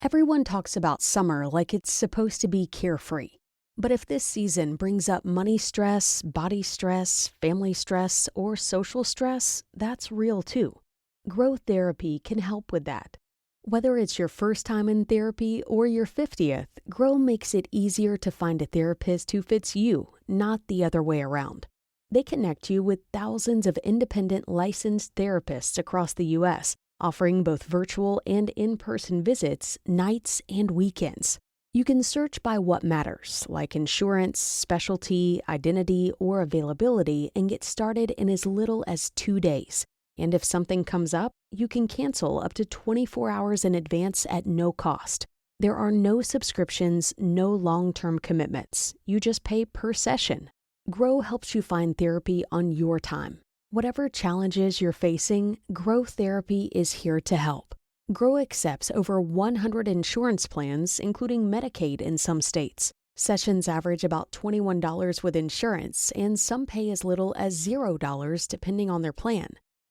Everyone talks about summer like it's supposed to be carefree. But if this season brings up money stress, body stress, family stress, or social stress, that's real too. Growth therapy can help with that. Whether it's your first time in therapy or your 50th, Grow makes it easier to find a therapist who fits you, not the other way around. They connect you with thousands of independent licensed therapists across the U.S., offering both virtual and in-person visits, nights and weekends. You can search by what matters, like insurance, specialty, identity, or availability, and get started in as little as 2 days. And if something comes up, you can cancel up to 24 hours in advance at no cost. There are no subscriptions, no long-term commitments. You just pay per session. Grow helps you find therapy on your time. Whatever challenges you're facing, Grow Therapy is here to help. Grow accepts over 100 insurance plans, including Medicaid in some states. Sessions average about $21 with insurance, and some pay as little as $0 depending on their plan.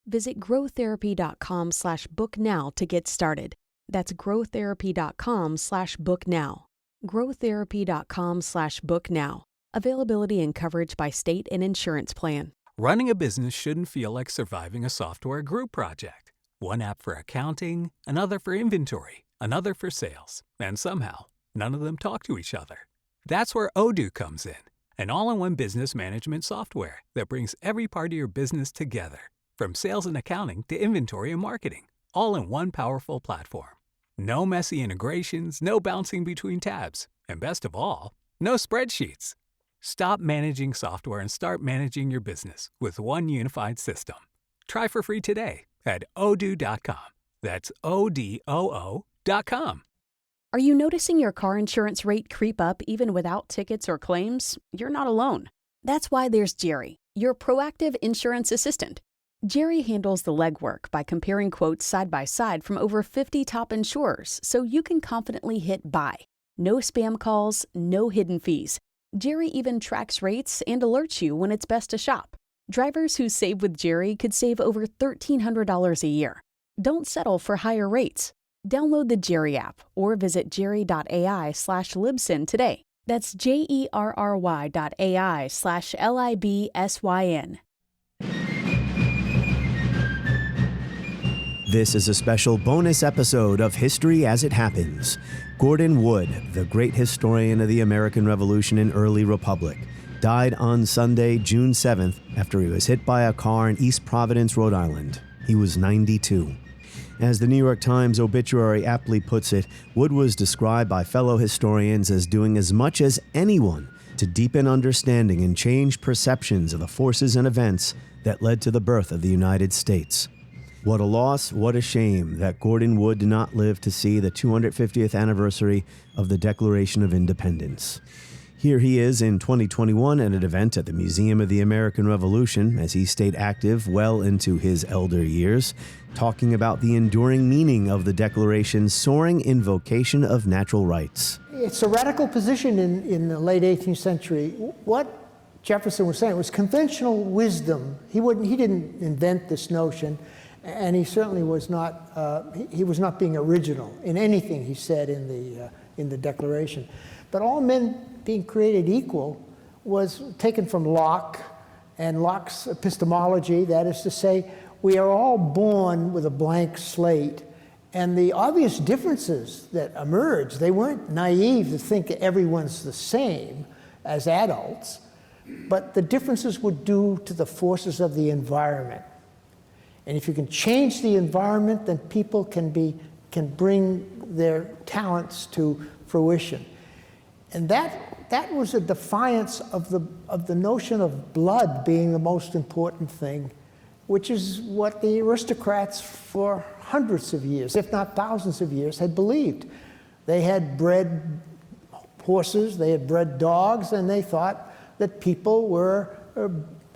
Visit growtherapy.com/booknow to get started. That's growtherapy.com/booknow. growtherapy.com/booknow. Availability and coverage by state and insurance plan. Running a business shouldn't feel like surviving a software group project. One app for accounting, another for inventory, another for sales, and somehow none of them talk to each other. That's where Odoo comes in, an all-in-one business management software that brings every part of your business together, from sales and accounting to inventory and marketing, all in one powerful platform. No messy integrations, no bouncing between tabs, and best of all, no spreadsheets. Stop managing software and start managing your business with one unified system. Try for free today at odoo.com. That's ODOO.com. Are you noticing your car insurance rate creep up even without tickets or claims? You're not alone. That's why there's Jerry, your proactive insurance assistant. Jerry handles the legwork by comparing quotes side by side from over 50 top insurers so you can confidently hit buy. No spam calls, no hidden fees. Jerry even tracks rates and alerts you when it's best to shop. Drivers who save with Jerry could save over $1,300 a year. Don't settle for higher rates. Download the Jerry app or visit jerry.ai/libsyn today. That's jerry.ai/libsyn. This is a special bonus episode of History as It Happens. Gordon Wood, the great historian of the American Revolution and early republic, died on Sunday, June 7th, after he was hit by a car in East Providence, Rhode Island. He was 92. As the New York Times obituary aptly puts it, Wood was described by fellow historians as doing as much as anyone to deepen understanding and change perceptions of the forces and events that led to the birth of the United States. What a loss, what a shame that Gordon Wood did not live to see the 250th anniversary of the Declaration of Independence. Here he is in 2021 at an event at the Museum of the American Revolution as he stayed active well into his elder years, talking about the enduring meaning of the Declaration's soaring invocation of natural rights. It's a radical position in the late 18th century. What Jefferson was saying was conventional wisdom. He didn't invent this notion. And he certainly was not. He was not being original in anything he said in the Declaration. But all men being created equal was taken from Locke and Locke's epistemology. That is to say, we are all born with a blank slate, and the obvious differences that emerge, they weren't naive to think that everyone's the same as adults, but the differences were due to the forces of the environment. And if you can change the environment, then people can bring their talents to fruition. And that was a defiance of the notion of blood being the most important thing, which is what the aristocrats for hundreds of years, if not thousands of years, had believed. They had bred horses, they had bred dogs, and they thought that people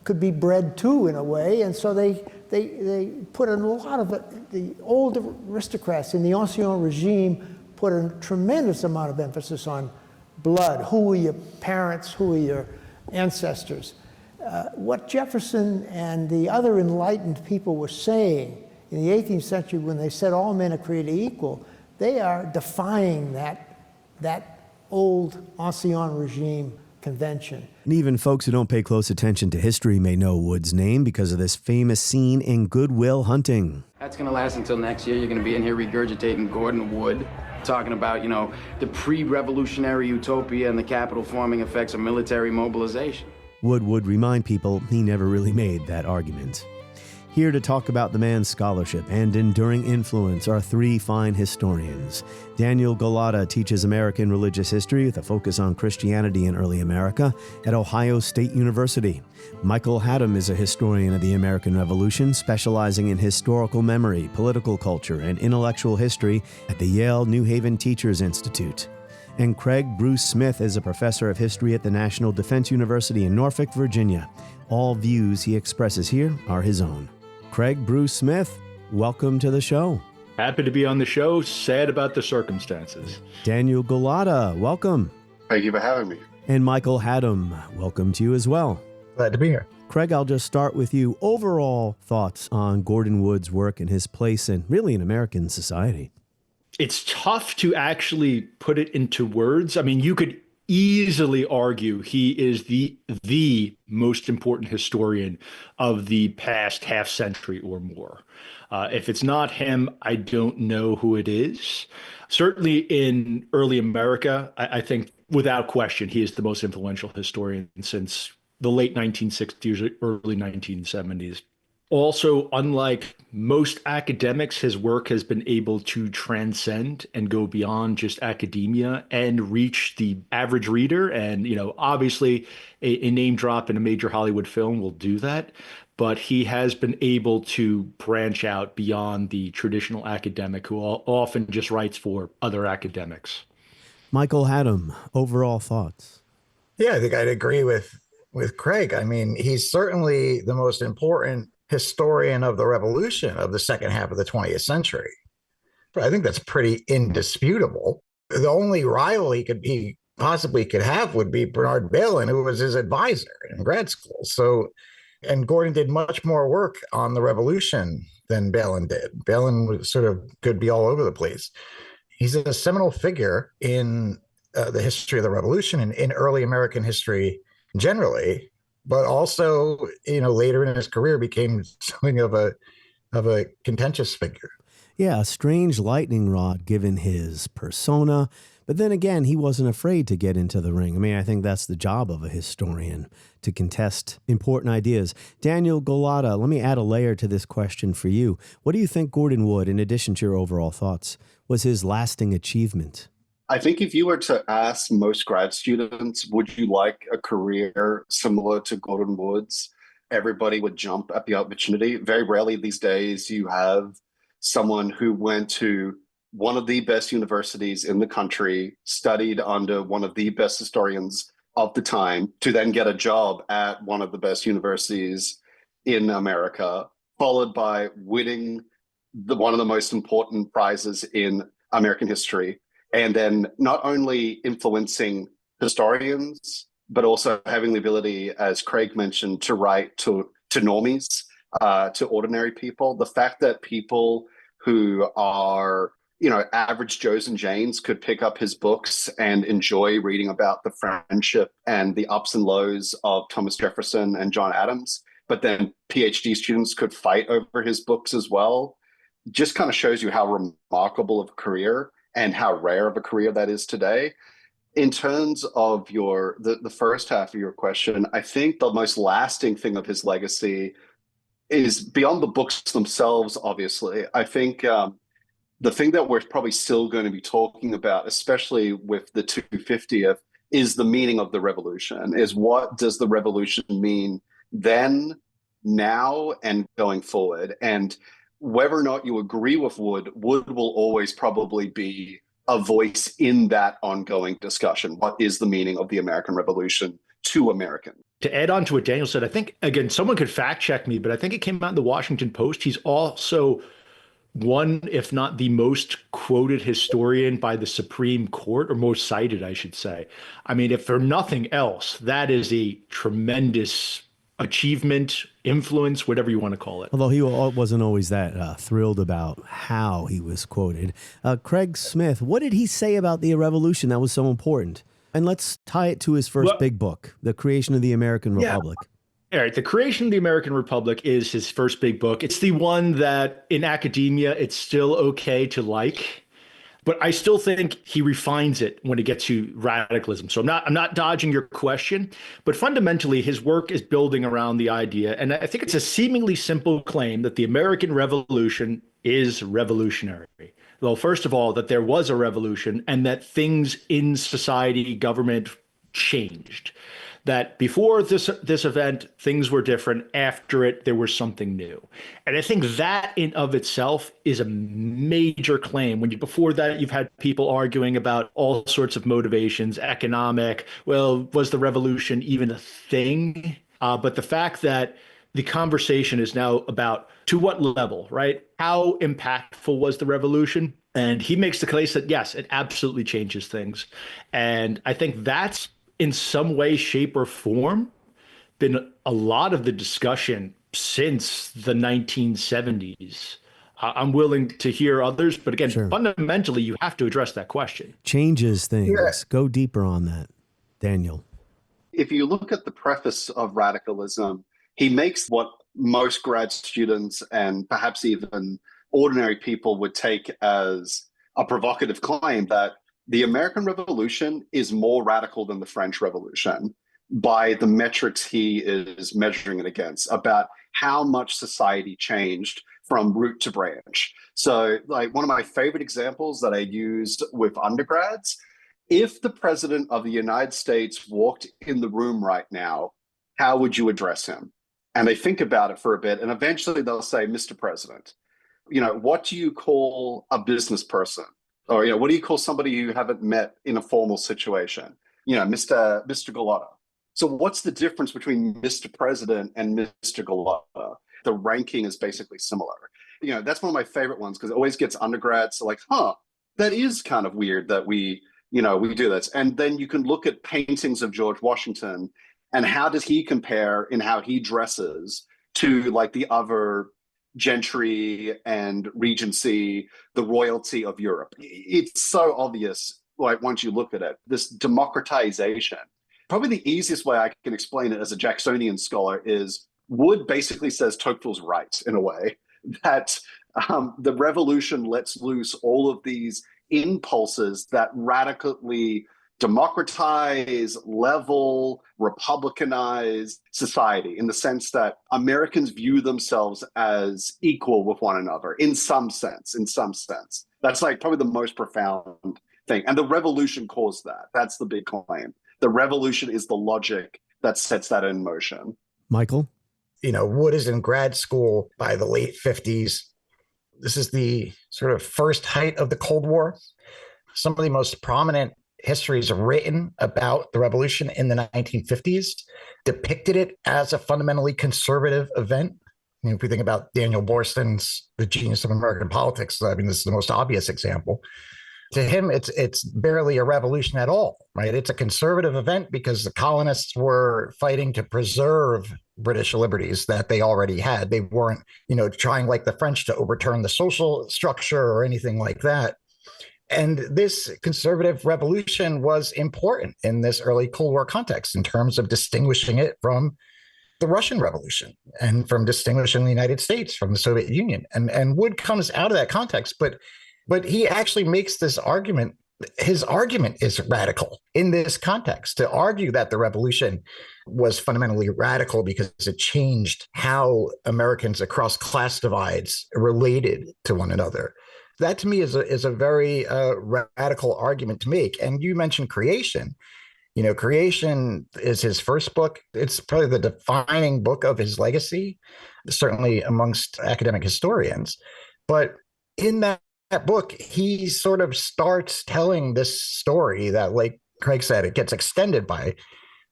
could be bred too in a way, and so they put in a lot of the old aristocrats in the ancien regime put a tremendous amount of emphasis on blood. Who were your parents? Who were your ancestors? What Jefferson and the other enlightened people were saying in the 18th century when they said all men are created equal, they are defying that old ancien regime convention. And even folks who don't pay close attention to history may know Wood's name because of this famous scene in Good Will Hunting. That's going to last until next year. You're going to be in here regurgitating Gordon Wood, talking about, the pre-revolutionary utopia and the capital-forming effects of military mobilization. Wood would remind people he never really made that argument. Here to talk about the man's scholarship and enduring influence are three fine historians. Daniel Golota teaches American religious history with a focus on Christianity in early America at Ohio State University. Michael Haddam is a historian of the American Revolution, specializing in historical memory, political culture, and intellectual history at the Yale New Haven Teachers Institute. And Craig Bruce Smith is a professor of history at the National Defense University in Norfolk, Virginia. All views he expresses here are his own. Craig Bruce Smith, welcome to the show. Happy to be on the show. Sad about the circumstances. Daniel Golota, welcome. Thank you for having me. And Michael Haddam, welcome to you as well. Glad to be here. Craig, I'll just start with you. Overall thoughts on Gordon Wood's work and his place in American society. It's tough to actually put it into words. I mean, you could easily argue he is the most important historian of the past half century or more. If it's not him, I don't know who it is. Certainly in early America, I think without question, he is the most influential historian since the late 1960s or early 1970s. Also, unlike most academics, his work has been able to transcend and go beyond just academia and reach the average reader. And, obviously a name drop in a major Hollywood film will do that. But he has been able to branch out beyond the traditional academic who often just writes for other academics. Michael Haddam, overall thoughts? Yeah, I think I'd agree with Craig. I mean, he's certainly the most important historian of the revolution of the second half of the 20th century. But I think that's pretty indisputable. The only rival he possibly could have would be Bernard Bailyn, who was his advisor in grad school. And Gordon did much more work on the revolution than Bailyn did. Bailyn could be all over the place. He's a seminal figure in the history of the revolution and in early American history generally. But also, later in his career became something of a contentious figure. Yeah, a strange lightning rod given his persona. But then again, he wasn't afraid to get into the ring. I mean, I think that's the job of a historian, to contest important ideas. Daniel Golota, let me add a layer to this question for you. What do you think Gordon Wood, in addition to your overall thoughts, was his lasting achievement? I think if you were to ask most grad students, would you like a career similar to Gordon Wood's? Everybody would jump at the opportunity. Very rarely these days you have someone who went to one of the best universities in the country, studied under one of the best historians of the time, to then get a job at one of the best universities in America, followed by winning one of the most important prizes in American history. And then not only influencing historians, but also having the ability, as Craig mentioned, to write to normies, to ordinary people. The fact that people who are, average Joes and Janes could pick up his books and enjoy reading about the friendship and the ups and lows of Thomas Jefferson and John Adams, but then PhD students could fight over his books as well, just kind of shows you how remarkable of a career and how rare of a career that is today. In terms of the first half of your question, I think the most lasting thing of his legacy is beyond the books themselves, obviously. I think the thing that we're probably still going to be talking about, especially with the 250th, is the meaning of the revolution, is what does the revolution mean then, now, and going forward. And whether or not you agree with Wood will always probably be a voice in that ongoing discussion. What is the meaning of the American Revolution to Americans? To add on to what Daniel said, I think, again, someone could fact check me, but I think it came out in the Washington Post. He's also one, if not the most quoted historian by the Supreme Court, or most cited, I should say. I mean, if for nothing else, that is a tremendous achievement, influence, whatever you want to call it. Although he wasn't always that thrilled about how he was quoted. Craig Smith, what did he say about the revolution that was so important? And let's tie it to his first big book, The Creation of the American Republic. All right. The Creation of the American Republic is his first big book. It's the one that in academia, it's still okay to like. But I still think he refines it when it gets to radicalism. So I'm not dodging your question, but fundamentally his work is building around the idea. And I think it's a seemingly simple claim that the American Revolution is revolutionary. Well, first of all, that there was a revolution and that things in society, government changed. That before this event, things were different. After it, there was something new. And I think that in of itself is a major claim. Before that, you've had people arguing about all sorts of motivations, economic. Well, was the revolution even a thing? But the fact that the conversation is now about to what level, right? How impactful was the revolution? And he makes the case that, yes, it absolutely changes things. And I think that's in some way, shape, or form, been a lot of the discussion since the 1970s. I'm willing to hear others, but again, fundamentally, you have to address that question. Changes things. Yeah. Go deeper on that, Daniel. If you look at the preface of Radicalism, he makes what most grad students and perhaps even ordinary people would take as a provocative claim that the American Revolution is more radical than the French Revolution by the metrics he is measuring it against, about how much society changed from root to branch. So, like, one of my favorite examples that I used with undergrads, if the president of the United States walked in the room right now, how would you address him? And they think about it for a bit, and eventually they'll say, Mr. President. What do you call a business person? Or, what do you call somebody you haven't met in a formal situation? Mr. Gallotta. So what's the difference between Mr. President and Mr. Gallotta? The ranking is basically similar. That's one of my favorite ones because it always gets undergrads like, that is kind of weird that we do this. And then you can look at paintings of George Washington and how does he compare in how he dresses to like the other gentry and regency, the royalty of Europe. It's so obvious, like once you look at it, this democratization. Probably the easiest way I can explain it as a Jacksonian scholar is Wood basically says Tocqueville's right in a way, that the revolution lets loose all of these impulses that radically democratize, level, republicanize society in the sense that Americans view themselves as equal with one another in some sense. That's like probably the most profound thing. And the revolution caused that. That's the big claim. The revolution is the logic that sets that in motion. Michael? Wood is in grad school by the late 50s. This is the sort of first height of the Cold War. Some of the most prominent histories written about the revolution in the 1950s depicted it as a fundamentally conservative event. If we think about Daniel Borston's The Genius of American Politics, this is the most obvious example. To him, it's barely a revolution at all, right? It's a conservative event because the colonists were fighting to preserve British liberties that they already had. They weren't, trying like the French to overturn the social structure or anything like that. And this conservative revolution was important in this early Cold War context in terms of distinguishing it from the Russian Revolution and from distinguishing the United States from the Soviet Union. And Wood comes out of that context, but he actually makes this argument. His argument is radical in this context, to argue that the revolution was fundamentally radical because it changed how Americans across class divides related to one another. That to me is a very radical argument to make. And you mentioned Creation. Creation is his first book. It's probably the defining book of his legacy, certainly amongst academic historians. But in that book, he sort of starts telling this story that, like Craig said, it gets extended by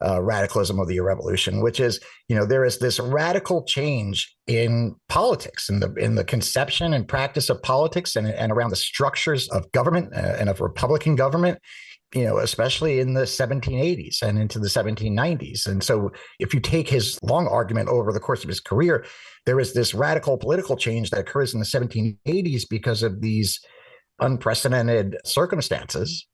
radicalism of the revolution, which is, there is this radical change in politics, in the conception and practice of politics and around the structures of government and of Republican government especially in the 1780s and into the 1790s. And so if you take his long argument over the course of his career, there is this radical political change that occurs in the 1780s because of these unprecedented circumstances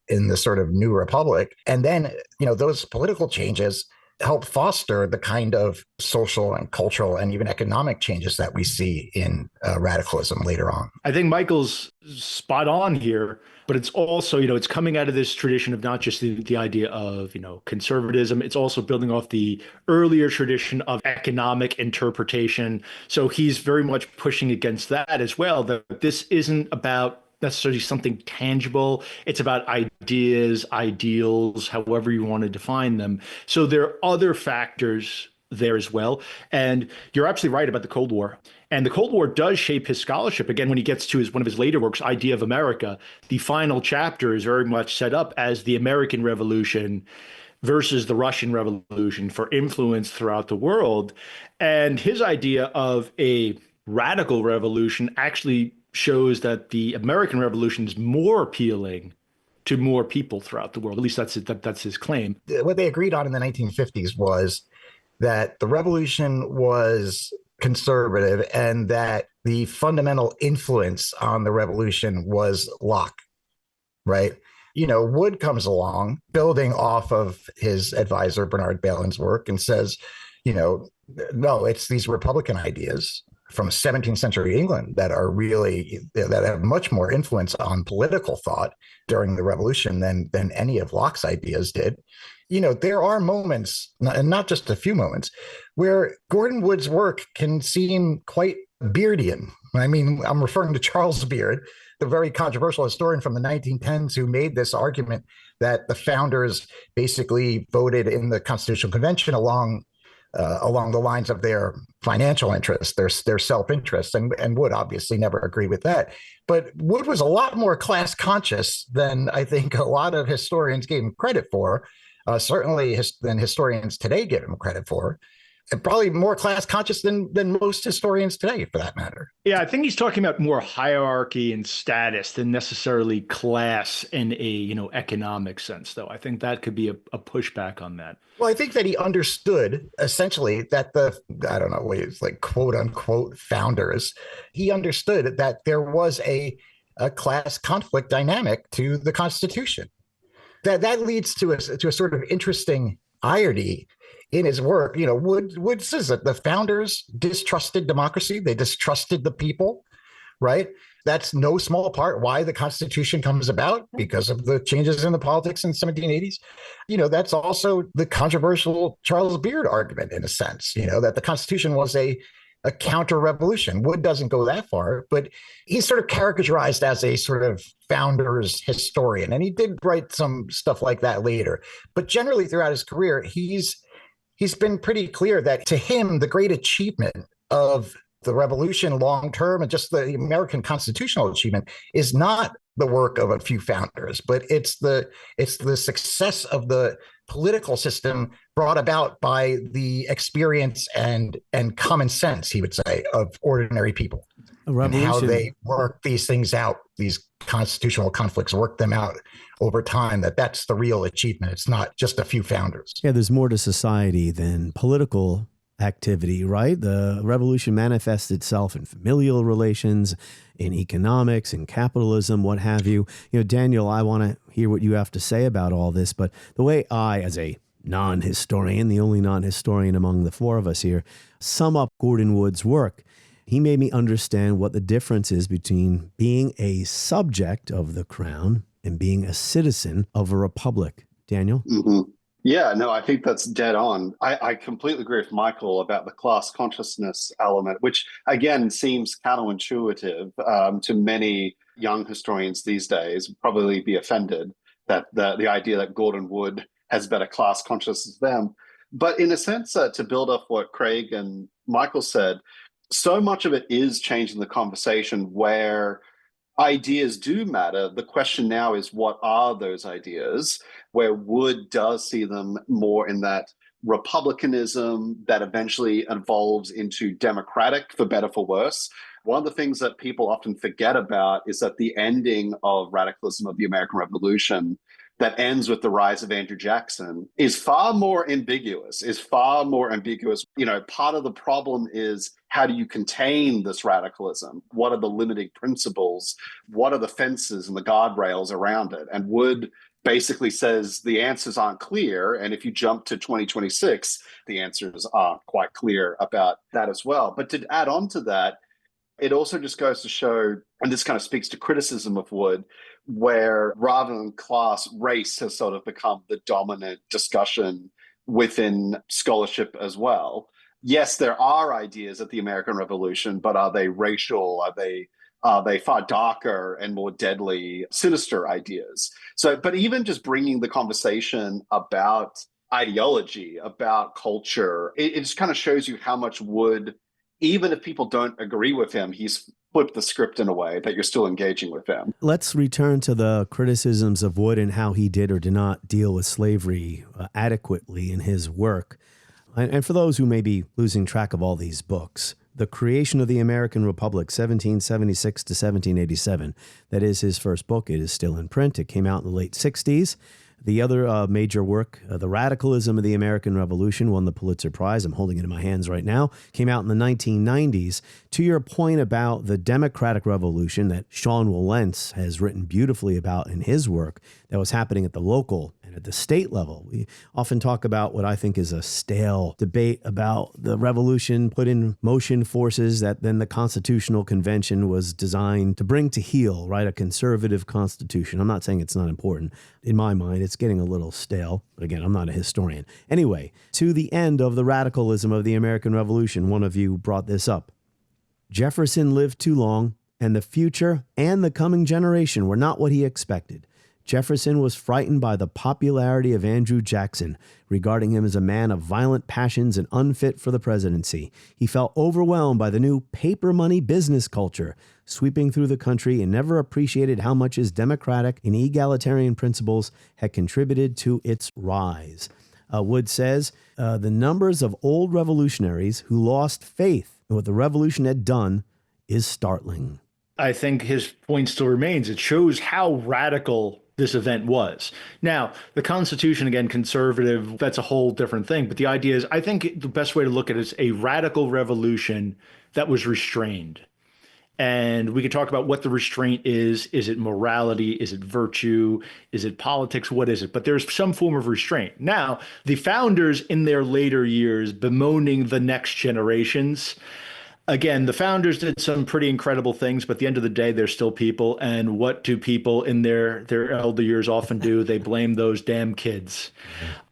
in the sort of new republic. And then, those political changes help foster the kind of social and cultural and even economic changes that we see in radicalism later on. I think Michael's spot on here, but it's also, it's coming out of this tradition of not just the idea of, conservatism. It's also building off the earlier tradition of economic interpretation. So he's very much pushing against that as well, that this isn't about necessarily something tangible. It's about ideas, ideals, however you want to define them. So there are other factors there as well. And you're absolutely right about the Cold War. And the Cold War does shape his scholarship. Again, when he gets to one of his later works, Idea of America, the final chapter is very much set up as the American Revolution versus the Russian Revolution for influence throughout the world. And his idea of a radical revolution actually shows that the American Revolution is more appealing to more people throughout the world. At least that's his claim. What they agreed on in the 1950s was that the revolution was conservative and that the fundamental influence on the revolution was Locke, right? Wood comes along building off of his advisor, Bernard Bailyn's work, and says, no, it's these Republican ideas from 17th century England that have much more influence on political thought during the revolution than any of Locke's ideas did. There are moments, and not just a few moments, where Gordon Wood's work can seem quite Beardian. I mean, I'm referring to Charles Beard, the very controversial historian from the 1910s who made this argument that the founders basically voted in the Constitutional Convention along the lines of their financial interests, their self-interest, and Wood obviously never agreed with that. But Wood was a lot more class conscious than I think a lot of historians gave him credit for, certainly than historians today give him credit for, and probably more class conscious than most historians today, for that matter. Yeah, I think he's talking about more hierarchy and status than necessarily class in a economic sense, though. I think that could be a pushback on that. Well, I think that he understood essentially that I don't know, it's like quote unquote founders, he understood that there was a class conflict dynamic to the Constitution. That leads to a sort of interesting irony in his work. Wood says that the founders distrusted democracy. They distrusted the people, right? That's no small part why the Constitution comes about, because of the changes in the politics in the 1780s. That's also the controversial Charles Beard argument, in a sense, that the Constitution was a counter-revolution. Wood doesn't go that far, but he's sort of characterized as a sort of founders historian. And he did write some stuff like that later. But generally throughout his career, he's been pretty clear that to him, the great achievement of the revolution long term and just the American constitutional achievement is not the work of a few founders, but it's the success of the political system brought about by the experience and common sense, he would say, of ordinary people. And how they work these things out, these constitutional conflicts, work them out over time, that's the real achievement. It's not just a few founders. Yeah, there's more to society than political activity, right? The revolution manifests itself in familial relations, in economics, in capitalism, what have you. Daniel, I want to hear what you have to say about all this, but the way I, as a non-historian, the only non-historian among the four of us here, sum up Gordon Wood's work, he made me understand what the difference is between being a subject of the crown and being a citizen of a republic. Daniel? Mm-hmm. Yeah, no, I think that's dead on. I completely agree with Michael about the class consciousness element, which again seems counterintuitive to many young historians these days, probably be offended that the idea that Gordon Wood has better class consciousness than them. But in a sense, to build off what Craig and Michael said, so much of it is changing the conversation where ideas do matter. The question now is, what are those ideas? Where Wood does see them more in that republicanism that eventually evolves into democratic, for better, for worse. One of the things that people often forget about is that the ending of radicalism of the American Revolution that ends with the rise of Andrew Jackson is far more ambiguous, You know, part of the problem is, how do you contain this radicalism? What are the limiting principles? What are the fences and the guardrails around it? And Wood basically says the answers aren't clear. And if you jump to 2026, the answers aren't quite clear about that as well. But to add on to that, it also just goes to show, and this kind of speaks to criticism of Wood, where rather than class, race has sort of become the dominant discussion within scholarship as well. Yes, there are ideas at the American Revolution, but are they racial? Are they far darker and more deadly, sinister ideas? So, but even just bringing the conversation about ideology, about culture, it just kind of shows you how much Wood, even if people don't agree with him, he's flipped the script in a way that you're still engaging with him. Let's return to the criticisms of Wood and how he did or did not deal with slavery adequately in his work. And for those who may be losing track of all these books, The Creation of the American Republic, 1776 to 1787, that is his first book. It is still in print. It came out in the late 60s. The other major work, The Radicalism of the American Revolution, won the Pulitzer Prize. I'm holding it in my hands right now. Came out in the 1990s. To your point about the Democratic Revolution that Sean Wilentz has written beautifully about in his work that was happening at the local and at the state level. We often talk about what I think is a stale debate about the revolution put in motion forces that then the Constitutional Convention was designed to bring to heel, right? A conservative constitution. I'm not saying it's not important. In my mind, it's getting a little stale. But again, I'm not a historian. Anyway, to the end of the radicalism of the American Revolution, one of you brought this up. Jefferson lived too long, and the future and the coming generation were not what he expected. Jefferson was frightened by the popularity of Andrew Jackson, regarding him as a man of violent passions and unfit for the presidency. He felt overwhelmed by the new paper money business culture sweeping through the country and never appreciated how much his democratic and egalitarian principles had contributed to its rise. Wood says, the numbers of old revolutionaries who lost faith in what the revolution had done is startling. I think his point still remains. It shows how radical this event was. Now, the Constitution, again, conservative, that's a whole different thing. But the idea is, I think the best way to look at it is a radical revolution that was restrained. And we could talk about what the restraint is. Is it morality? Is it virtue? Is it politics? What is it? But there's some form of restraint. Now, the founders in their later years bemoaning the next generations. Again, the founders did some pretty incredible things, but at the end of the day, they're still people. And what do people in their elder years often do? They blame those damn kids.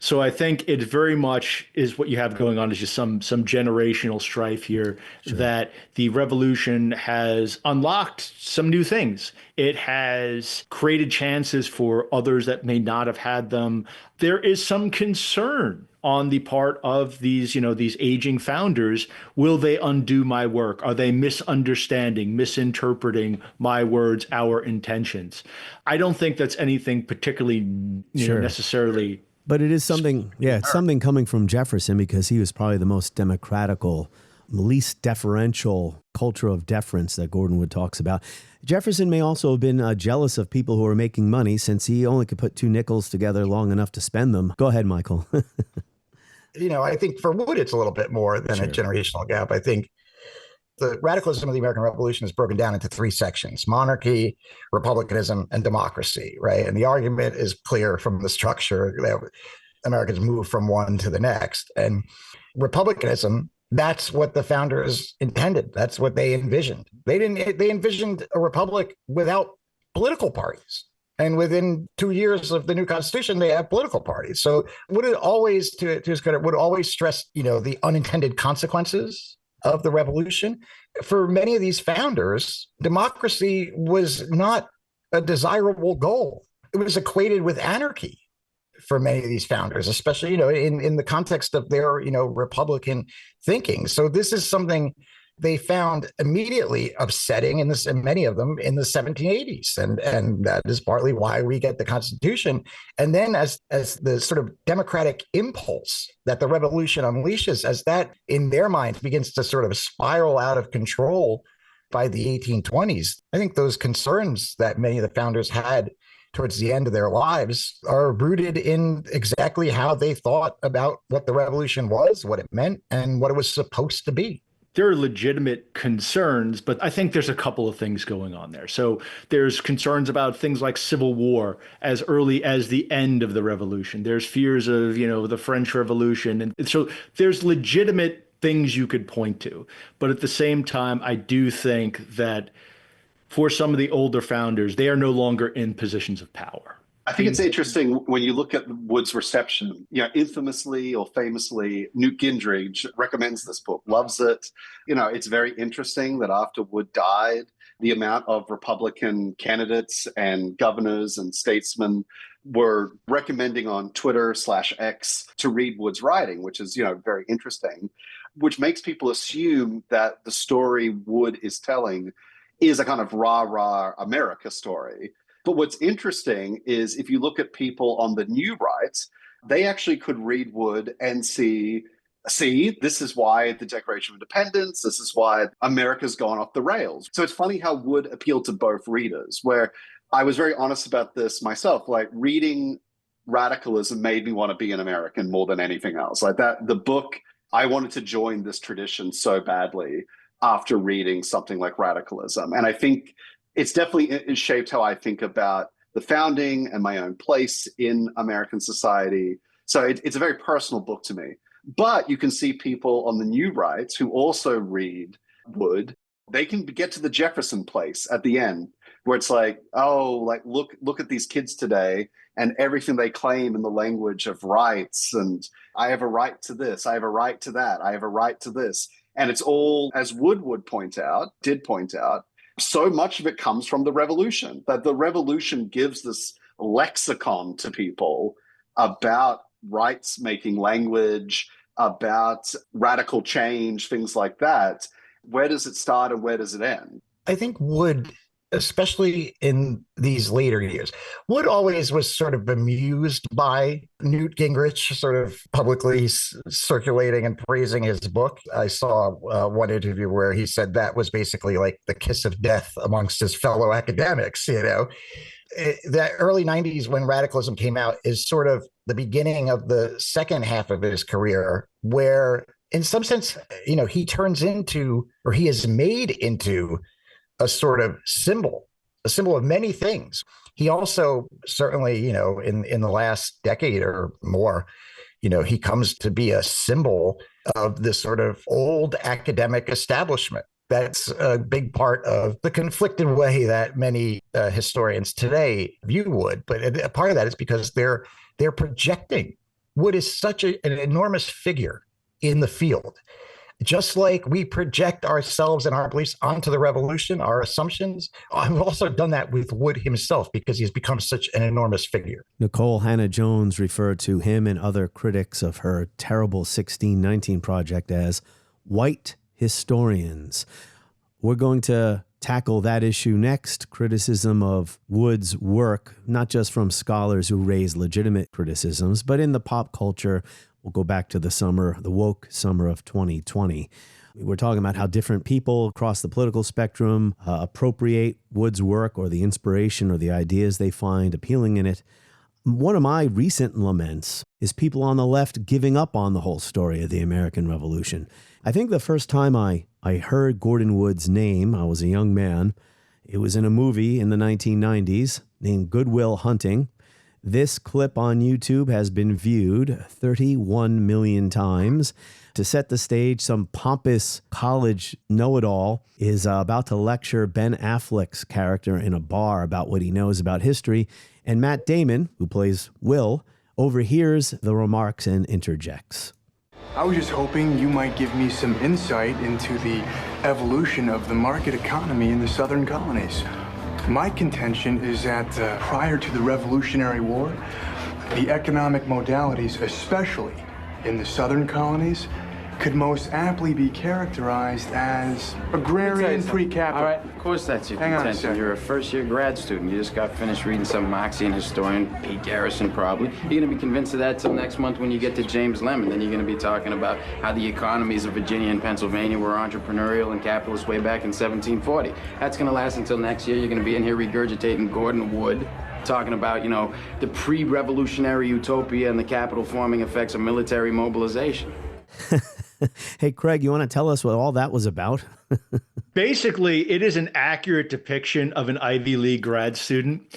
So I think it very much is what you have going on is just some generational strife here. Sure. That the revolution has unlocked some new things. It has created chances for others that may not have had them. There is some concern on the part of these aging founders. Will they undo my work? Are they misunderstanding, misinterpreting my words, our intentions? I don't think that's anything particularly necessarily. But it is something, it's something coming from Jefferson, because he was probably the most democratical, least deferential culture of deference that Gordon Wood talks about. Jefferson may also have been jealous of people who were making money, since he only could put two nickels together long enough to spend them. Go ahead, Michael. I think for Wood, it's a little bit more than a generational gap. I think the radicalism of the American Revolution is broken down into three sections: monarchy, republicanism, and democracy, right? And the argument is clear from the structure that Americans move from one to the next. And republicanism, that's what the founders intended. That's what they envisioned. They envisioned a republic without political parties. And within 2 years of the new Constitution, they have political parties. So Wood always, to his credit, would always stress, the unintended consequences of the revolution. For many of these founders, democracy was not a desirable goal. It was equated with anarchy for many of these founders, especially, in the context of their, Republican thinking. So this is something they found immediately upsetting and many of them in the 1780s. And that is partly why we get the Constitution. And then as the sort of democratic impulse that the revolution unleashes, as that in their minds begins to sort of spiral out of control by the 1820s, I think those concerns that many of the founders had towards the end of their lives are rooted in exactly how they thought about what the revolution was, what it meant, and what it was supposed to be. There are legitimate concerns, but I think there's a couple of things going on there. So there's concerns about things like civil war as early as the end of the revolution. There's fears of, the French Revolution. And so there's legitimate things you could point to. But at the same time, I do think that for some of the older founders, they are no longer in positions of power. I think it's interesting when you look at Wood's reception. Infamously or famously, Newt Gingrich recommends this book, loves it. It's very interesting that after Wood died, the amount of Republican candidates and governors and statesmen were recommending on Twitter/X to read Wood's writing, which is, very interesting, which makes people assume that the story Wood is telling is a kind of rah-rah America story. But what's interesting is if you look at people on the new right, they actually could read Wood and see, this is why the Declaration of Independence, this is why America's gone off the rails. So it's funny how Wood appealed to both readers, where I was very honest about this myself. Like, reading radicalism made me want to be an American more than anything else. Like that, the book, I wanted to join this tradition so badly after reading something like Radicalism. And I think it's definitely shaped how I think about the founding and my own place in American society. So it's a very personal book to me. But you can see people on the new right who also read Wood. They can get to the Jefferson place at the end, where it's like, look at these kids today and everything they claim in the language of rights. And I have a right to this. I have a right to that. I have a right to this. And it's all, as Wood did point out, so much of it comes from the revolution, that the revolution gives this lexicon to people about rights-making language, about radical change, things like that. Where does it start and where does it end? I think Wood, especially in these later years, Wood always was sort of bemused by Newt Gingrich, sort of publicly circulating and praising his book. I saw one interview where he said that was basically like the kiss of death amongst his fellow academics, That early 90s, when radicalism came out, is sort of the beginning of the second half of his career, where in some sense, he turns into, or he is made into, a sort of symbol of many things. He also certainly, in the last decade or more, he comes to be a symbol of this sort of old academic establishment. That's a big part of the conflicted way that many historians today view Wood. But a part of that is because they're projecting. Wood is such an enormous figure in the field. Just like we project ourselves and our beliefs onto the revolution, our assumptions, I've also done that with Wood himself because he's become such an enormous figure. Nicole Hannah-Jones referred to him and other critics of her terrible 1619 project as white historians. We're going to tackle that issue next, criticism of Wood's work, not just from scholars who raise legitimate criticisms, but in the pop culture. We'll go back to the woke summer of 2020. We're talking about how different people across the political spectrum appropriate Wood's work or the inspiration or the ideas they find appealing in it. One of my recent laments is people on the left giving up on the whole story of the American Revolution. I think the first time I heard Gordon Wood's name, I was a young man. It was in a movie in the 1990s named Good Will Hunting. This clip on YouTube has been viewed 31 million times. To set the stage, some pompous college know-it-all is about to lecture Ben Affleck's character in a bar about what he knows about history, and Matt Damon, who plays Will, overhears the remarks and interjects. I was just hoping you might give me some insight into the evolution of the market economy in the southern colonies. My contention is that prior to the Revolutionary War, the economic modalities, especially in the southern colonies, could most aptly be characterized as agrarian pre-capital. All right, of course that's your Hang on a contention. second. You're a first-year grad student. You just got finished reading some Marxian historian, Pete Garrison probably. You're going to be convinced of that till next month when you get to James Lemon. Then you're going to be talking about how the economies of Virginia and Pennsylvania were entrepreneurial and capitalist way back in 1740. That's going to last until next year. You're going to be in here regurgitating Gordon Wood, talking about, the pre-revolutionary utopia and the capital forming effects of military mobilization. Hey, Craig, you want to tell us what all that was about? Basically, it is an accurate depiction of an Ivy League grad student.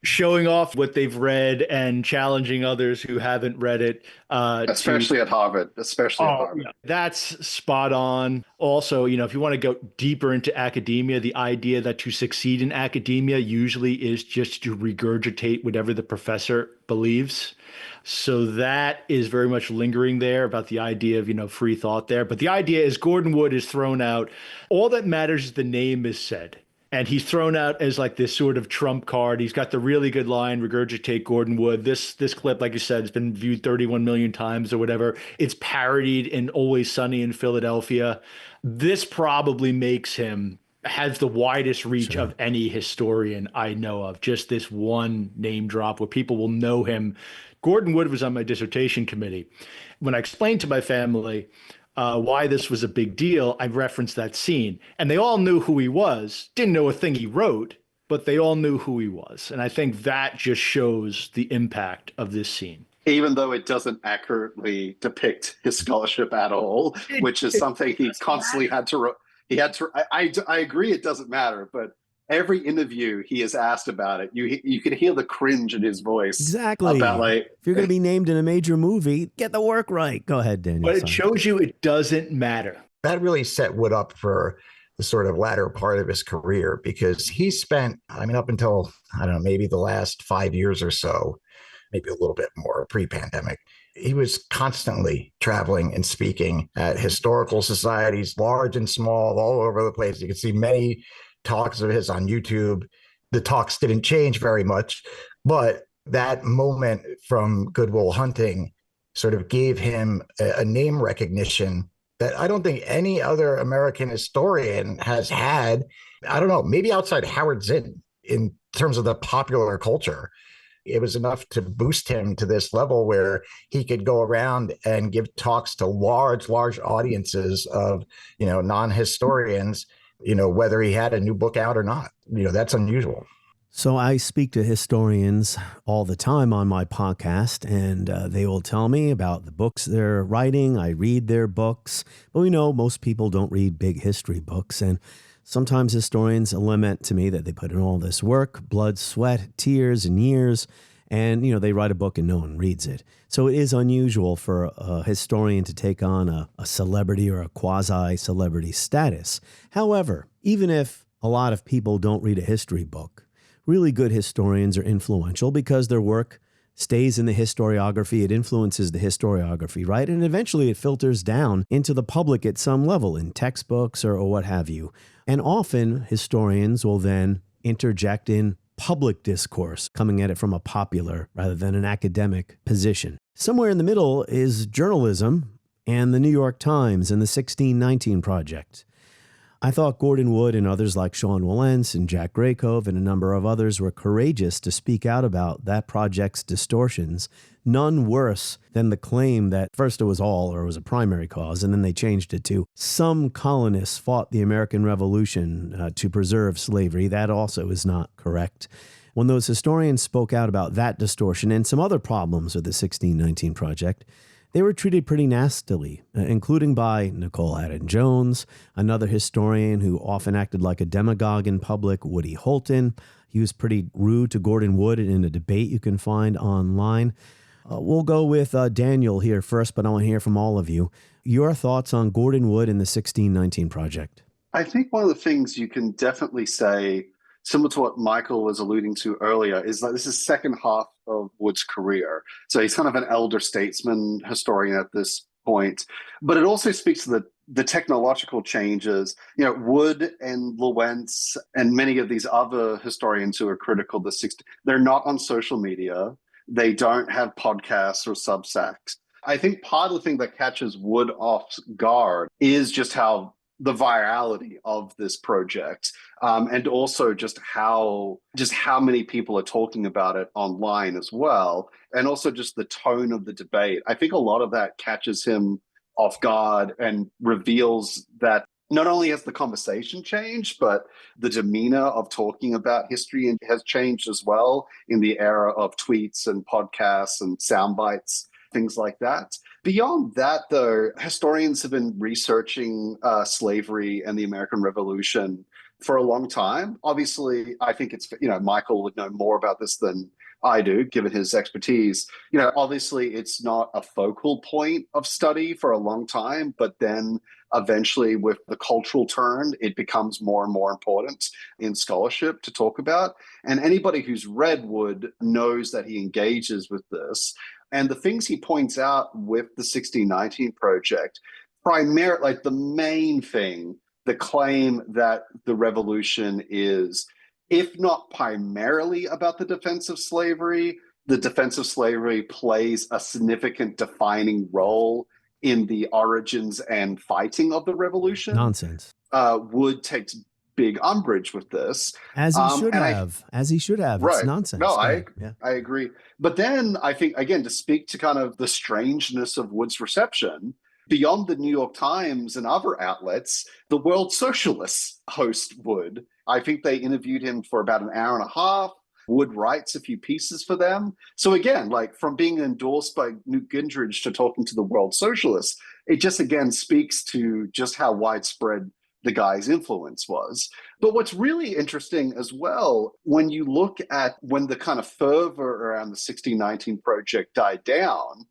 Showing off what they've read and challenging others who haven't read it. Especially at Harvard. Yeah, that's spot on. Also, if you want to go deeper into academia, the idea that to succeed in academia usually is just to regurgitate whatever the professor believes. So that is very much lingering there about the idea of, free thought there. But the idea is Gordon Wood is thrown out. All that matters is the name is said. And he's thrown out as like this sort of trump card. He's got the really good line, regurgitate Gordon Wood. This clip, like you said, has been viewed 31 million times or whatever. It's parodied in Always Sunny in Philadelphia. This probably makes him has the widest reach of any historian I know of. Just this one name drop where people will know him. Gordon Wood was on my dissertation committee. When I explained to my family why this was a big deal, I referenced that scene. And they all knew who he was, didn't know a thing he wrote, but they all knew who he was. And I think that just shows the impact of this scene. Even though it doesn't accurately depict his scholarship at all, which is something he constantly had to. I agree it doesn't matter, but every interview he is asked about it, you can hear the cringe in his voice. Exactly. About if you're going to be named in a major movie, get the work right. Go ahead, Daniel. But it shows you it doesn't matter. That really set Wood up for the sort of latter part of his career, because he spent, up until, maybe the last 5 years or so, maybe a little bit more pre-pandemic, he was constantly traveling and speaking at historical societies, large and small, all over the place. You can see many talks of his on YouTube. The talks didn't change very much, but that moment from Good Will Hunting sort of gave him a name recognition that I don't think any other American historian has had. I don't know, maybe outside Howard Zinn in terms of the popular culture. It was enough to boost him to this level where he could go around and give talks to large audiences of, non-historians, whether he had a new book out or not. That's unusual. So I speak to historians all the time on my podcast, and they will tell me about the books they're writing. I read their books, but we know most people don't read big history books. And sometimes historians lament to me that they put in all this work, blood, sweat, tears, and years, and, they write a book and no one reads it. So it is unusual for a historian to take on a celebrity or a quasi-celebrity status. However, even if a lot of people don't read a history book, really good historians are influential because their work stays in the historiography. It influences the historiography, right? And eventually it filters down into the public at some level in textbooks or what have you. And often historians will then interject in public discourse, coming at it from a popular rather than an academic position. Somewhere in the middle is journalism and the New York Times and the 1619 Project. I thought Gordon Wood and others like Sean Wilentz and Jack Graycove and a number of others were courageous to speak out about that project's distortions, none worse than the claim that first it was all or it was a primary cause, and then they changed it to some colonists fought the American Revolution to preserve slavery. That also is not correct. When those historians spoke out about that distortion and some other problems with the 1619 Project, they were treated pretty nastily, including by Nicole Haddon-Jones, another historian who often acted like a demagogue in public, Woody Holton. He was pretty rude to Gordon Wood in a debate you can find online. We'll go with Daniel here first, but I want to hear from all of you. Your thoughts on Gordon Wood and the 1619 Project? I think one of the things you can definitely say, similar to what Michael was alluding to earlier, is that this is second half of Wood's career. So he's kind of an elder statesman historian at this point. But it also speaks to the technological changes. Wood and Lewentz and many of these other historians who are critical of the 60s, they're not on social media. They don't have podcasts or Substacks. I think part of the thing that catches Wood off guard is just how the virality of this project, and also just how many people are talking about it online as well, and also just the tone of the debate. I think a lot of that catches him off guard and reveals that not only has the conversation changed, but the demeanor of talking about history has changed as well in the era of tweets and podcasts and sound bites, things like that. Beyond that, though, historians have been researching slavery and the American Revolution for a long time. Obviously, I think it's, Michael would know more about this than I do, given his expertise. Obviously, it's not a focal point of study for a long time, but then eventually with the cultural turn, it becomes more and more important in scholarship to talk about. And anybody who's read Wood knows that he engages with this. And the things he points out with the 1619 Project, primarily, like the main thing, the claim that the revolution is, if not primarily about the defense of slavery, the defense of slavery plays a significant defining role in the origins and fighting of the revolution. Nonsense. Wood takes big umbrage with this. As he should have. As he should have. Right. It's nonsense. No, I agree. But then I think, again, to speak to kind of the strangeness of Wood's reception, beyond the New York Times and other outlets, the World Socialists host Wood. I think they interviewed him for about an hour and a half. Wood writes a few pieces for them. So again, like from being endorsed by Newt Gingrich to talking to the World Socialists, it just again speaks to just how widespread the guy's influence was. But what's really interesting as well, when you look at when the kind of fervor around the 1619 Project died down,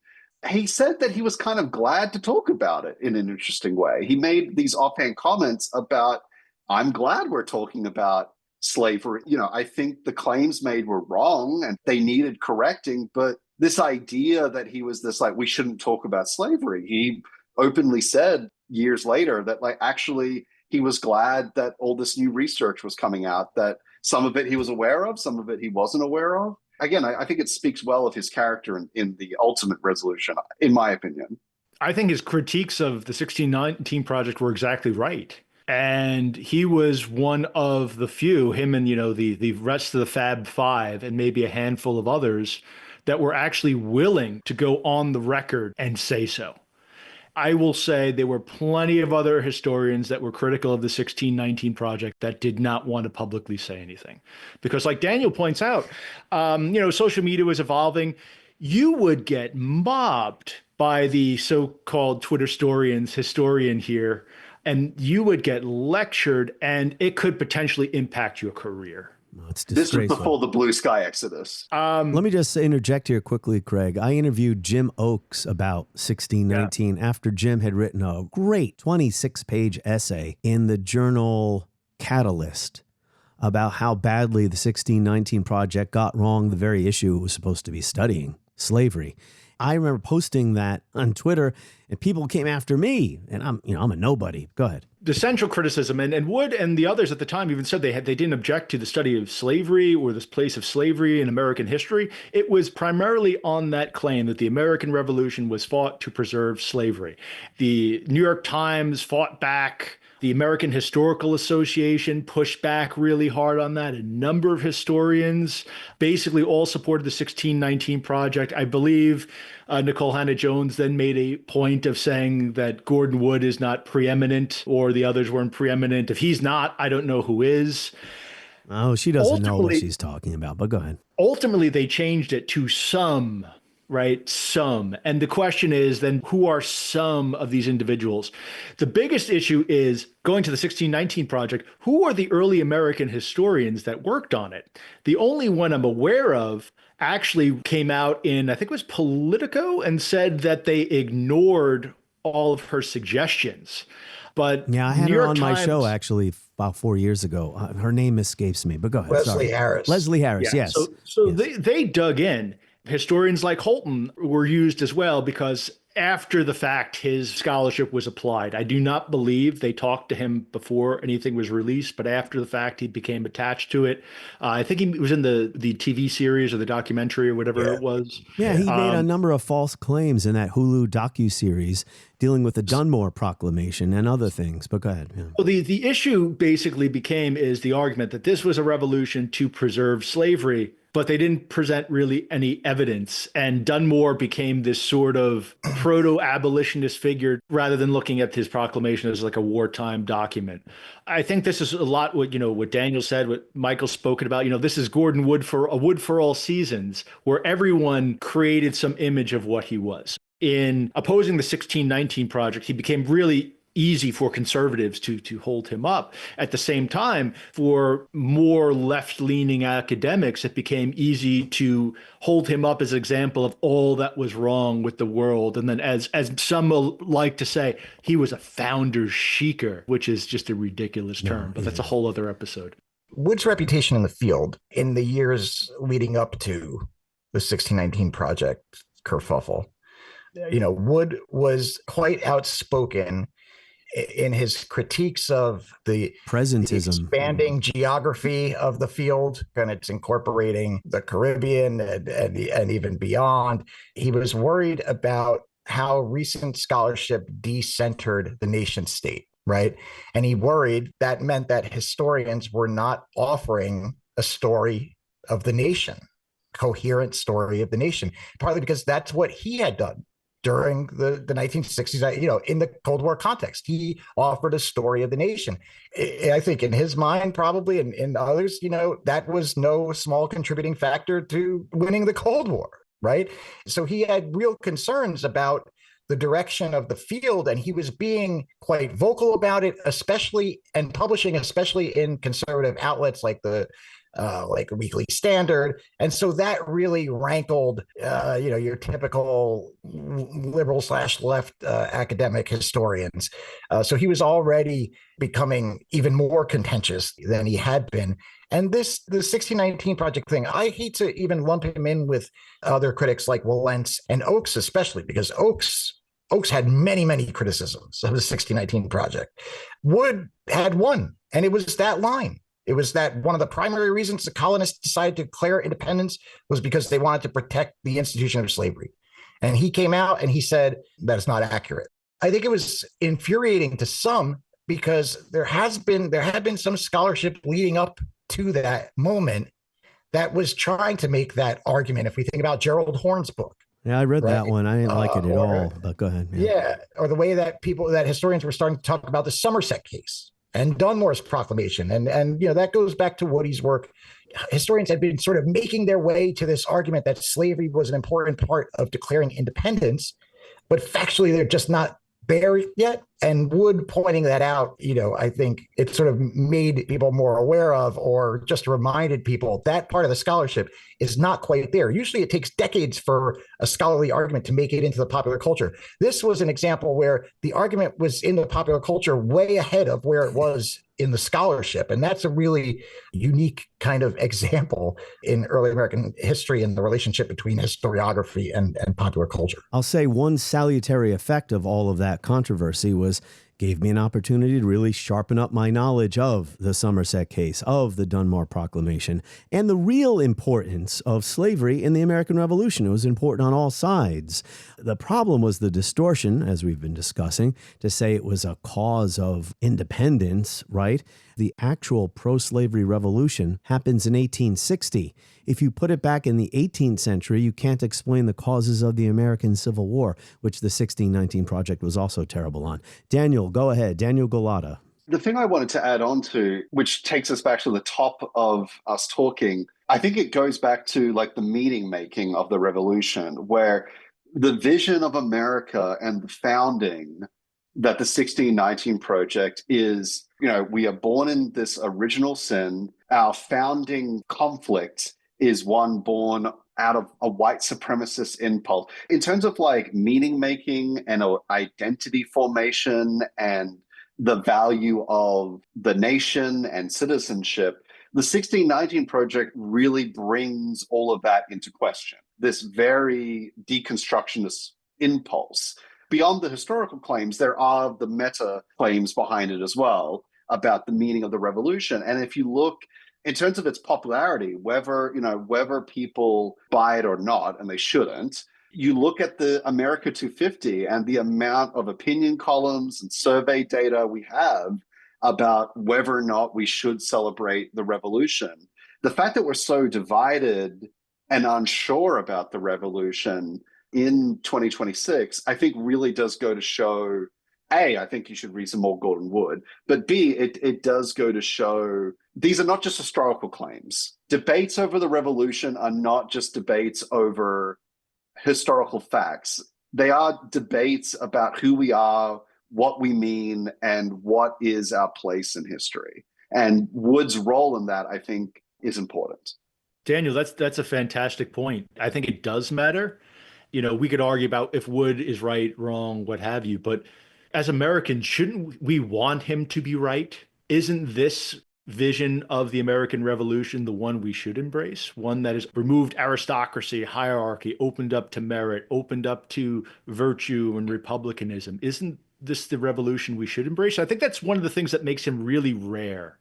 he said that he was kind of glad to talk about it in an interesting way. He made these offhand comments about, I'm glad we're talking about slavery. I think the claims made were wrong and they needed correcting, but this idea that he was this, like, we shouldn't talk about slavery, he openly said years later that, like, actually he was glad that all this new research was coming out, that some of it he was aware of, some of it he wasn't aware of. Again, I think it speaks well of his character in the ultimate resolution, in my opinion. I think his critiques of the 1619 Project were exactly right. And he was one of the few, him and, the rest of the Fab Five and maybe a handful of others, that were actually willing to go on the record and say so. I will say there were plenty of other historians that were critical of the 1619 Project that did not want to publicly say anything. Because like Daniel points out, social media was evolving. You would get mobbed by the so-called historian here, and you would get lectured, and it could potentially impact your career. It's this was before the blue sky exodus. Let me just interject here quickly, Craig. I interviewed Jim Oakes about 1619 after Jim had written a great 26-page essay in the journal Catalyst about how badly the 1619 Project got wrong the very issue it was supposed to be studying, slavery. I remember posting that on Twitter, and people came after me, and I'm a nobody. Go ahead. The central criticism, and Wood and the others at the time even said they didn't object to the study of slavery or this place of slavery in American history. It was primarily on that claim that the American Revolution was fought to preserve slavery. The New York Times fought back. The American Historical Association pushed back really hard on that. A number of historians basically all supported the 1619 Project. I believe Nicole Hannah-Jones then made a point of saying that Gordon Wood is not preeminent or the others weren't preeminent. If he's not, I don't know who is. Oh, she doesn't know what she's talking about, but go ahead. Ultimately, they changed it to some. Right? Some. And the question is then, who are some of these individuals? The biggest issue is going to the 1619 Project. Who are the early American historians that worked on it? The only one I'm aware of actually came out in, I think it was Politico, and said that they ignored all of her suggestions. But yeah, I had her on my show actually about 4 years ago. Her name escapes me, but go ahead. Leslie Harris. Leslie Harris, yes. So yes. They dug in. Historians like Holton were used as well because after the fact, his scholarship was applied. I do not believe they talked to him before anything was released, but after the fact, he became attached to it. I think he was in the TV series or the documentary or whatever it was. Yeah, he made a number of false claims in that Hulu docuseries dealing with the Dunmore Proclamation and other things. But go ahead. Yeah. Well, the issue basically is the argument that this was a revolution to preserve slavery. but they didn't present really any evidence. And Dunmore became this sort of proto-abolitionist figure rather than looking at his proclamation as like a wartime document. I think this is a lot what Daniel said, what Michael's spoken about. This is Gordon Wood for a Wood for All Seasons, where everyone created some image of what he was. In opposing the 1619 Project, he became really easy for conservatives to hold him up. At the same time, for more left-leaning academics, it became easy to hold him up as an example of all that was wrong with the world. And then as some like to say, he was a founder's chicer, which is just a ridiculous term, but that's a whole other episode. Wood's reputation in the field in the years leading up to the 1619 Project kerfuffle, Wood was quite outspoken in his critiques of the presentism, expanding geography of the field, and it's incorporating the Caribbean and even beyond. He was worried about how recent scholarship decentered the nation state, right? And he worried that meant that historians were not offering a story of the nation, coherent story of the nation, partly because that's what he had done during the 1960s, in the Cold War context. He offered a story of the nation. I think in his mind, probably, and in others, that was no small contributing factor to winning the Cold War, right? So he had real concerns about the direction of the field, and he was being quite vocal about it, especially, and publishing, especially in conservative outlets like Weekly Standard. And so that really rankled, your typical liberal / left academic historians. So he was already becoming even more contentious than he had been. And the 1619 Project thing, I hate to even lump him in with other critics like Wallentz and Oakes, especially because Oakes had many, many criticisms of the 1619 Project. Wood had one, and it was that line. It was that one of the primary reasons the colonists decided to declare independence was because they wanted to protect the institution of slavery. And he came out and he said that is not accurate. I think it was infuriating to some because there had been some scholarship leading up to that moment that was trying to make that argument. If we think about Gerald Horne's book. Yeah, I read that one. I didn't like it at all, but go ahead. Yeah. Or the way that historians were starting to talk about the Somerset case and Dunmore's proclamation. And that goes back to Woody's work. Historians had been sort of making their way to this argument that slavery was an important part of declaring independence, but factually they're just not there yet. And Wood pointing that out, I think it sort of made people more aware of, or just reminded people that part of the scholarship is not quite there. Usually it takes decades for a scholarly argument to make it into the popular culture. This was an example where the argument was in the popular culture way ahead of where it was in the scholarship. And that's a really unique kind of example in early American history and the relationship between historiography and popular culture. I'll say one salutary effect of all of that controversy gave me an opportunity to really sharpen up my knowledge of the Somerset case, of the Dunmore Proclamation, and the real importance of slavery in the American Revolution. It was important on all sides. The problem was the distortion, as we've been discussing, to say it was a cause of independence, right? The actual pro-slavery revolution happens in 1860. If you put it back in the 18th century, you can't explain the causes of the American Civil War, which the 1619 Project was also terrible on. Daniel, go ahead. Daniel Golota. The thing I wanted to add on to, which takes us back to the top of us talking, I think it goes back to like the meaning making of the revolution, where the vision of America and the founding that the 1619 Project is, we are born in this original sin. Our founding conflict is one born out of a white supremacist impulse. In terms of like meaning making and identity formation and the value of the nation and citizenship, the 1619 Project really brings all of that into question. This very deconstructionist impulse. Beyond the historical claims, there are the meta claims behind it as well about the meaning of the revolution. And if you look in terms of its popularity, whether people buy it or not, and they shouldn't, you look at the America 250 and the amount of opinion columns and survey data we have about whether or not we should celebrate the revolution. The fact that we're so divided and unsure about the revolution in 2026, I think really does go to show, A, I think you should read some more Gordon Wood, but B, it does go to show these are not just historical claims. Debates over the revolution are not just debates over historical facts. They are debates about who we are, what we mean, and what is our place in history. And Wood's role in that, I think, is important. Daniel, that's a fantastic point. I think it does matter. We could argue about if Wood is right, wrong, what have you, but as Americans, shouldn't we want him to be right? Isn't this vision of the American Revolution the one we should embrace? One that has removed aristocracy, hierarchy, opened up to merit, opened up to virtue and republicanism. Isn't this the revolution we should embrace? I think that's one of the things that makes him really rare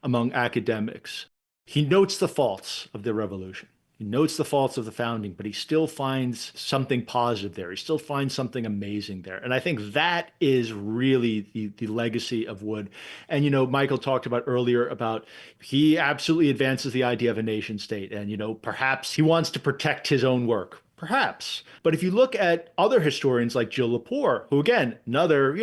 among academics. He notes the faults of the revolution. He notes the faults of the founding, but he still finds something positive there. He still finds something amazing there. And I think that is really the legacy of Wood. And, Michael talked about earlier about he absolutely advances the idea of a nation state. And, perhaps he wants to protect his own work. Perhaps. But if you look at other historians like Jill Lepore, who, again, another,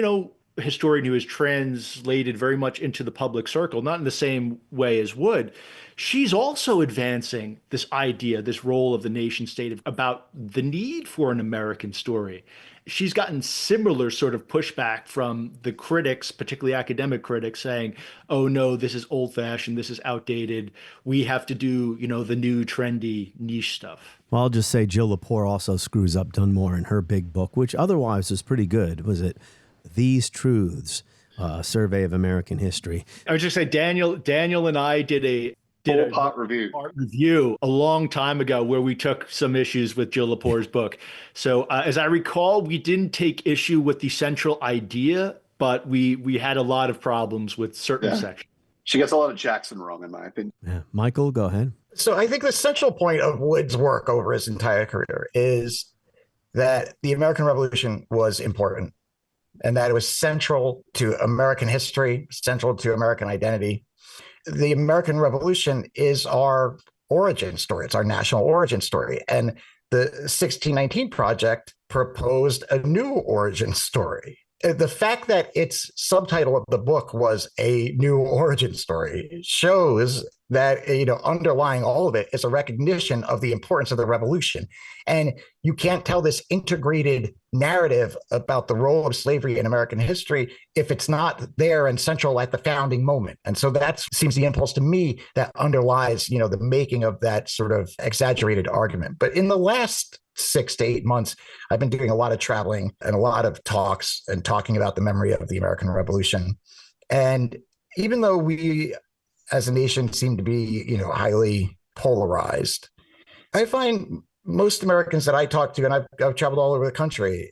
historian who is translated very much into the public circle, not in the same way as Wood, she's also advancing this idea, this role of the nation state, about the need for an American story. She's gotten similar sort of pushback from the critics, particularly academic critics, saying, oh no, this is old fashioned, this is outdated. We have to do, the new trendy niche stuff. Well, I'll just say Jill Lepore also screws up Dunmore in her big book, which otherwise was pretty good. Was it These Truths, a Survey of American History? I would just say Daniel and I did a part review a long time ago where we took some issues with Jill Lepore's book. So as I recall, we didn't take issue with the central idea, but we had a lot of problems with certain sections. She gets a lot of Jackson wrong, in my opinion. Yeah. Michael, go ahead. So I think the central point of Wood's work over his entire career is that the American Revolution was important and that it was central to American history, central to American identity. The American Revolution is our origin story. It's our national origin story. And the 1619 Project proposed a new origin story. The fact that its subtitle of the book was A New Origin Story shows that, underlying all of it is a recognition of the importance of the revolution. And you can't tell this integrated narrative about the role of slavery in American history if it's not there and central at the founding moment. And so that seems the impulse to me that underlies, the making of that sort of exaggerated argument. But in the last 6 to 8 months, I've been doing a lot of traveling and a lot of talks and talking about the memory of the American Revolution. And even though we as a nation seem to be, highly polarized, I find most Americans that I talk to, and I've traveled all over the country,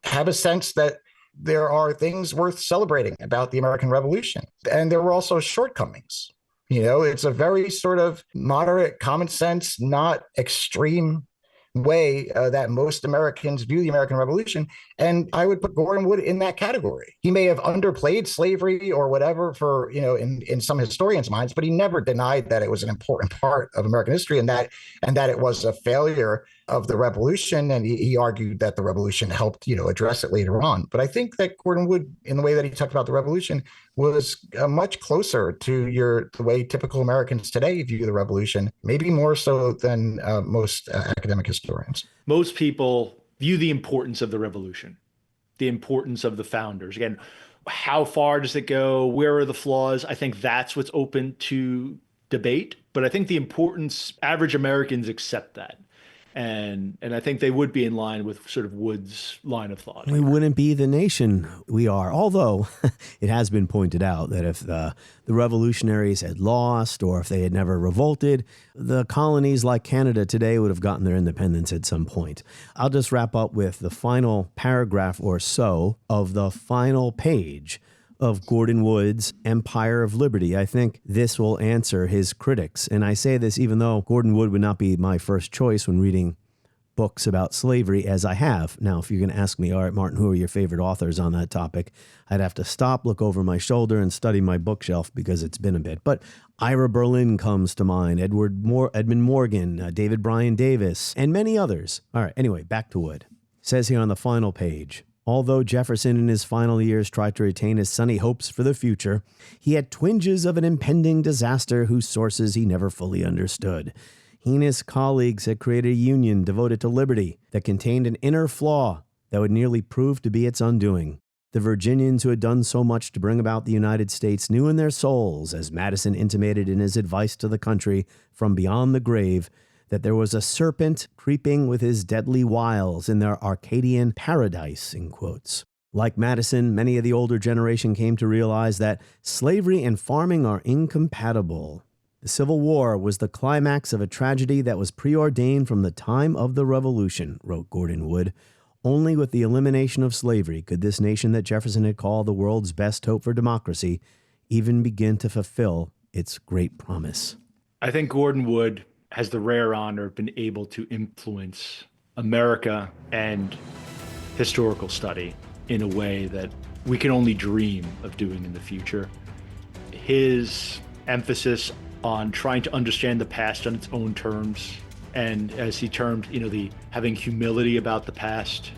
have a sense that there are things worth celebrating about the American Revolution. And there were also shortcomings. It's a very sort of moderate, common sense, not extreme way that most Americans view the American Revolution. And I would put Gordon Wood in that category. He may have underplayed slavery or whatever for, in some historians' minds, but he never denied that it was an important part of American history and that it was a failure of the revolution. And he argued that the revolution helped, address it later on. But I think that Gordon Wood, in the way that he talked about the revolution, was much closer to the way typical Americans today view the revolution, maybe more so than most academic historians. Most people view the importance of the revolution, the importance of the founders. Again, how far does it go? Where are the flaws? I think that's what's open to debate. But I think the importance, average Americans accept that. And I think they would be in line with sort of Wood's line of thought. We wouldn't be the nation we are. Although it has been pointed out that if the revolutionaries had lost or if they had never revolted, the colonies like Canada today would have gotten their independence at some point. I'll just wrap up with the final paragraph or so of the final page of Gordon Wood's Empire of Liberty. I think this will answer his critics. And I say this even though Gordon Wood would not be my first choice when reading books about slavery as I have. Now, if you're going to ask me, all right, Martin, who are your favorite authors on that topic? I'd have to stop, look over my shoulder, and study my bookshelf because it's been a bit. But Ira Berlin comes to mind, Edmund Morgan, David Bryan Davis, and many others. All right, anyway, back to Wood. Says here on the final page, although Jefferson in his final years tried to retain his sunny hopes for the future, he had twinges of an impending disaster whose sources he never fully understood. He and his colleagues had created a union devoted to liberty that contained an inner flaw that would nearly prove to be its undoing. The Virginians who had done so much to bring about the United States knew in their souls, as Madison intimated in his advice to the country from beyond the grave, that there was a serpent creeping with his deadly wiles in their Arcadian paradise, in quotes. Like Madison, many of the older generation came to realize that slavery and farming are incompatible. The Civil War was the climax of a tragedy that was preordained from the time of the Revolution, wrote Gordon Wood. Only with the elimination of slavery could this nation that Jefferson had called the world's best hope for democracy even begin to fulfill its great promise. I think Gordon Wood has the rare honor of being able to influence America and historical study in a way that we can only dream of doing in the future. His emphasis on trying to understand the past on its own terms, and as he termed, the having humility about the past.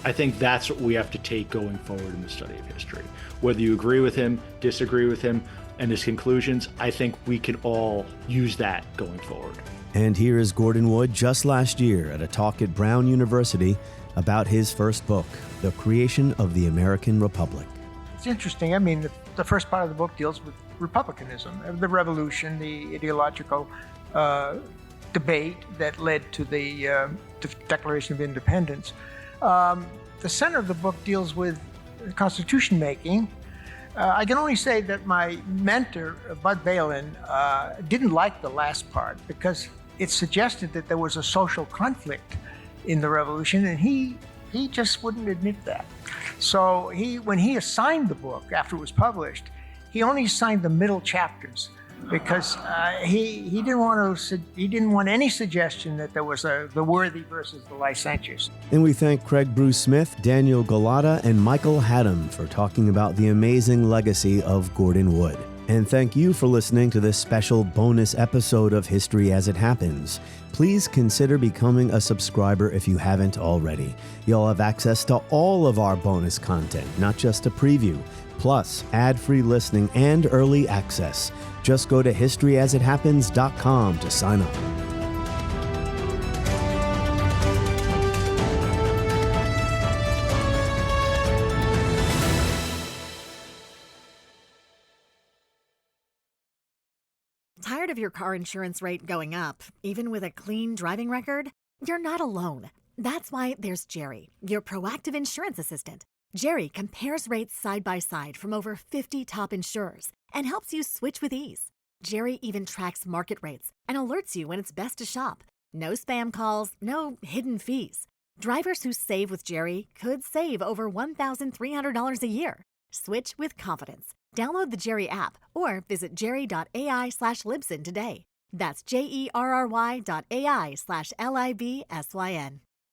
I think that's what we have to take going forward in the study of history. Whether you agree with him, disagree with him, and his conclusions, I think we can all use that going forward. And here is Gordon Wood just last year at a talk at Brown University about his first book, The Creation of the American Republic. It's interesting. I mean, the first part of the book deals with republicanism, the revolution, the ideological debate that led to the Declaration of Independence. The center of the book deals with constitution making. I can only say that my mentor, Bud Balin, didn't like the last part because it suggested that there was a social conflict in the revolution, and he just wouldn't admit that. So when he assigned the book after it was published, he only assigned the middle chapters because he didn't want any suggestion that there was the worthy versus the licentious. And we thank Craig Bruce Smith, Daniel Galata, and Michael Haddam for talking about the amazing legacy of Gordon Wood. And thank you for listening to this special bonus episode of History as It Happens. Please consider becoming a subscriber if you haven't already. You'll have access to all of our bonus content, not just a preview, plus ad-free listening and early access. Just go to historyasithappens.com to sign up. Tired of your car insurance rate going up, even with a clean driving record? You're not alone. That's why there's Jerry, your proactive insurance assistant. Jerry compares rates side by side from over 50 top insurers and helps you switch with ease. Jerry even tracks market rates and alerts you when it's best to shop. No spam calls, no hidden fees. Drivers who save with Jerry could save over $1,300 a year. Switch with confidence. Download the Jerry app or visit jerry.ai/Libsyn today. That's JERRY.ai/LIBSYN.